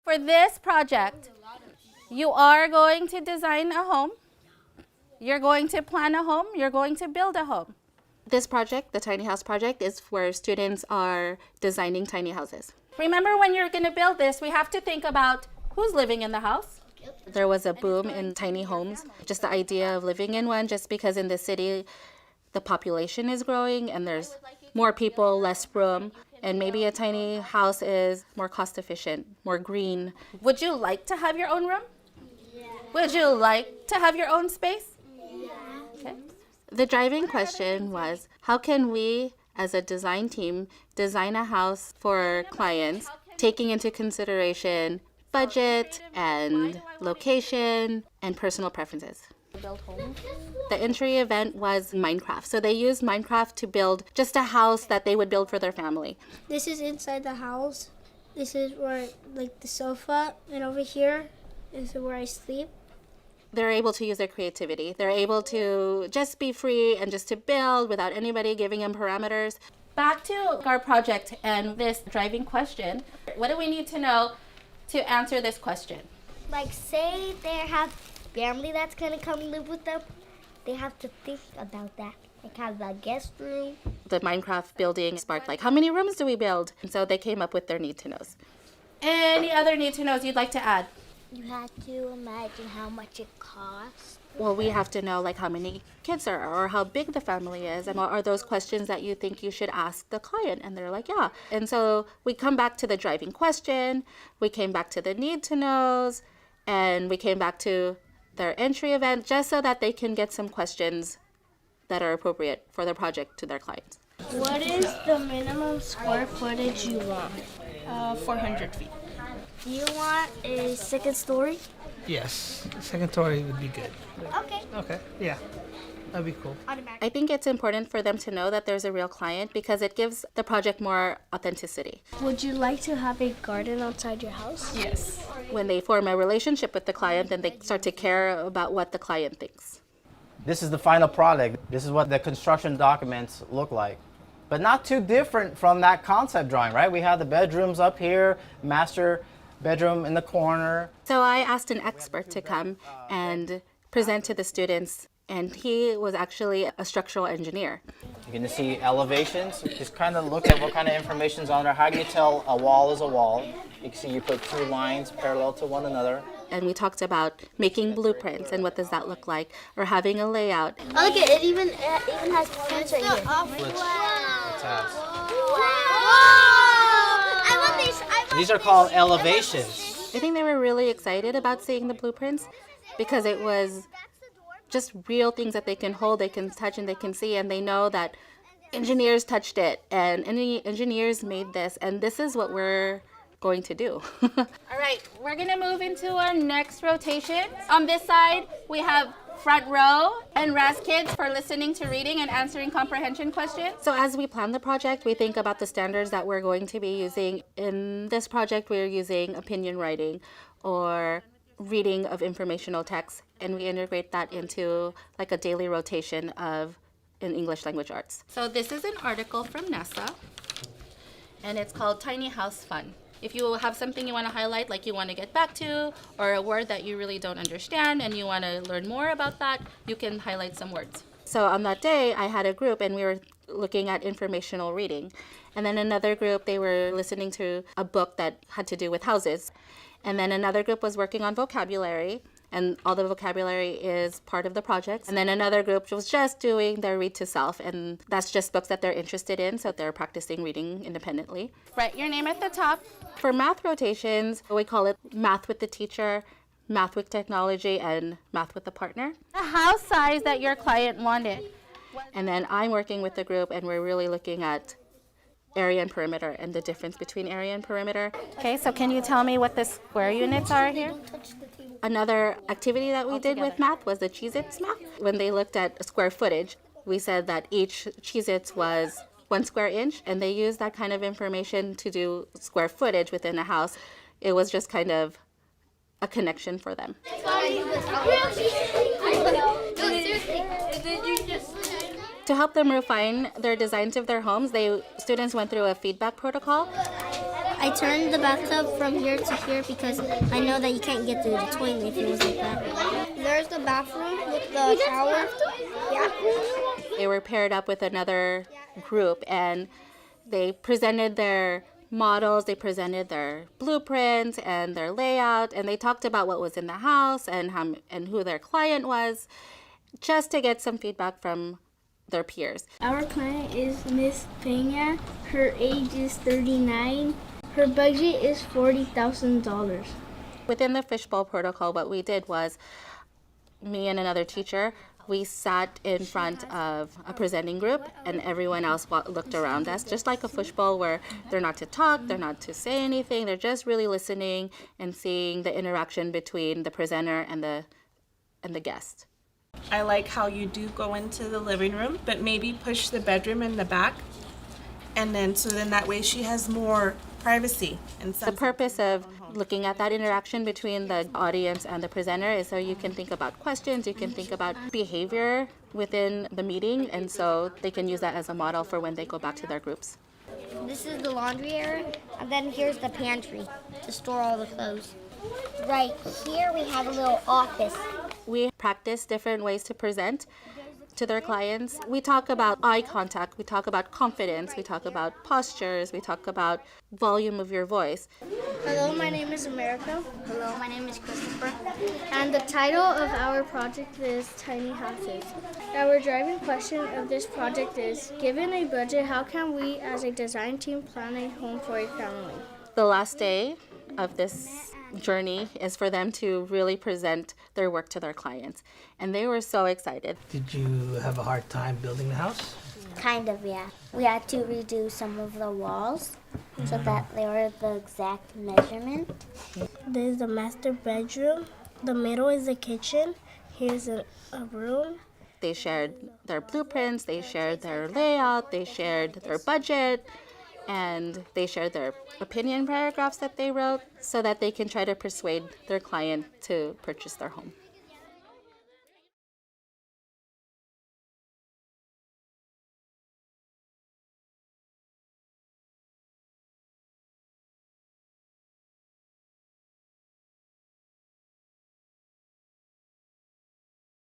For this project, you are going to design a home, you're going to plan a home, you're going to build a home. This project, the tiny house project, is where students are designing tiny houses. Remember, when you're going to build this, we have to think about who's living in the house. There was a boom in tiny homes, just the idea of living in one, just because in the city the population is growing and there's more people, less room, and maybe a tiny house is more cost efficient, more green. Would you like to have your own room? Yeah. Would you like to have your own space? Yeah. Okay. The driving question was, how can we as a design team design a house for clients, taking into consideration budget and location and personal preferences? The entry event was Minecraft. So they used Minecraft to build just a house that they would build for their family. This is inside the house. This is where, like, the sofa, and over here is where I sleep. They're able to use their creativity. They're able to just be free and just to build without anybody giving them parameters. Back to our project and this driving question. What do we need to know to answer this question? Like, say they have family that's gonna come live with them, they have to think about that. Like, have a guest room. The Minecraft building sparked, like, how many rooms do we build? And so they came up with their need to knows. Any other need to knows you'd like to add? You have to imagine how much it costs. Well, we have to know, like, how many kids there are or how big the family is. And are those questions that you think you should ask the client? And they're like, yeah. And so we come back to the driving question. We came back to the need to knows. And we came back to their entry event just so that they can get some questions that are appropriate for their project to their clients. What is the minimum square footage you want? 400 feet. Do you want a second story? Yes, second story would be good. Okay. Okay, yeah, that'd be cool. I think it's important for them to know that there's a real client because it gives the project more authenticity. Would you like to have a garden outside your house? Yes. When they form a relationship with the client, then they start to care about what the client thinks. This is the final product. This is what the construction documents look like. But not too different from that concept drawing, right? We have the bedrooms up here, master bedroom in the corner. So I asked an expert to come and present to the students, and he was actually a structural engineer. You're going to see elevations. Just kind of look at what kind of information's on there. How do you tell a wall is a wall? You can see you put two lines parallel to one another. And we talked about making blueprints and what does that look like, or having a layout. Oh, look, it even has plants right here. I want these. These are called elevations. I think they were really excited about seeing the blueprints because it was just real things that they can hold, they can touch, and they can see, and they know that engineers touched it and engineers made this, and this is what we're going to do. All right, we're gonna move into our next rotation. On this side, we have front row and RAS kids for listening to reading and answering comprehension questions. So as we plan the project, we think about the standards that we're going to be using. In this project, we're using opinion writing or reading of informational text, and we integrate that into like a daily rotation in English language arts. So this is an article from NASA, and it's called Tiny House Fun. If you have something you want to highlight, like you want to get back to, or a word that you really don't understand and you want to learn more about that, you can highlight some words. So on that day, I had a group and we were looking at informational reading. And then another group, they were listening to a book that had to do with houses. And then another group was working on vocabulary, and all the vocabulary is part of the project. And then another group was just doing their read to self, and that's just books that they're interested in, so they're practicing reading independently. Write your name at the top. For math rotations, we call it math with the teacher, math with technology, and math with a partner. The house size that your client wanted. And then I'm working with the group, and we're really looking at area and perimeter and the difference between area and perimeter. Okay, so can you tell me what the square units are here? Another activity that we did with math was the Cheez-Its math. When they looked at square footage, we said that each Cheez-Its was 1 square inch, and they used that kind of information to do square footage within a house. It was just kind of a connection for them. To help them refine their designs of their homes, students went through a feedback protocol. I turned the bathtub from here to here because I know that you can't get through the toilet if it was like that. There's the bathroom with the shower. Yeah. They were paired up with another group and they presented their models, they presented their blueprints and their layout, and they talked about what was in the house and who their client was, just to get some feedback from their peers. Our client is Miss Pena. Her age is 39. Her budget is $40,000. Within the fishbowl protocol, what we did was, me and another teacher, we sat in front of a presenting group and everyone else looked around us, just like a fishbowl where they're not to talk, they're not to say anything, they're just really listening and seeing the interaction between the presenter and the guest. I like how you do go into the living room, but maybe push the bedroom in the back, and then that way she has more privacy. And The purpose of looking at that interaction between the audience and the presenter is so you can think about questions, you can think about behavior within the meeting, and so they can use that as a model for when they go back to their groups. This is the laundry area, and then here's the pantry to store all the clothes. Right here we have a little office. We practice different ways to present to their clients. We talk about eye contact, we talk about confidence, we talk about postures, we talk about volume of your voice. Hello, my name is America. Hello, my name is Christopher. And the title of our project is Tiny Houses. Our driving question of this project is, given a budget, how can we as a design team plan a home for a family? The last day of this journey is for them to really present their work to their clients. And they were so excited. Did you have a hard time building the house? Kind of, yeah. We had to redo some of the walls so that they were the exact measurement. This is the master bedroom. The middle is the kitchen. Here's a room. They shared their blueprints, they shared their layout, they shared their budget, and they shared their opinion paragraphs that they wrote so that they can try to persuade their client to purchase their home.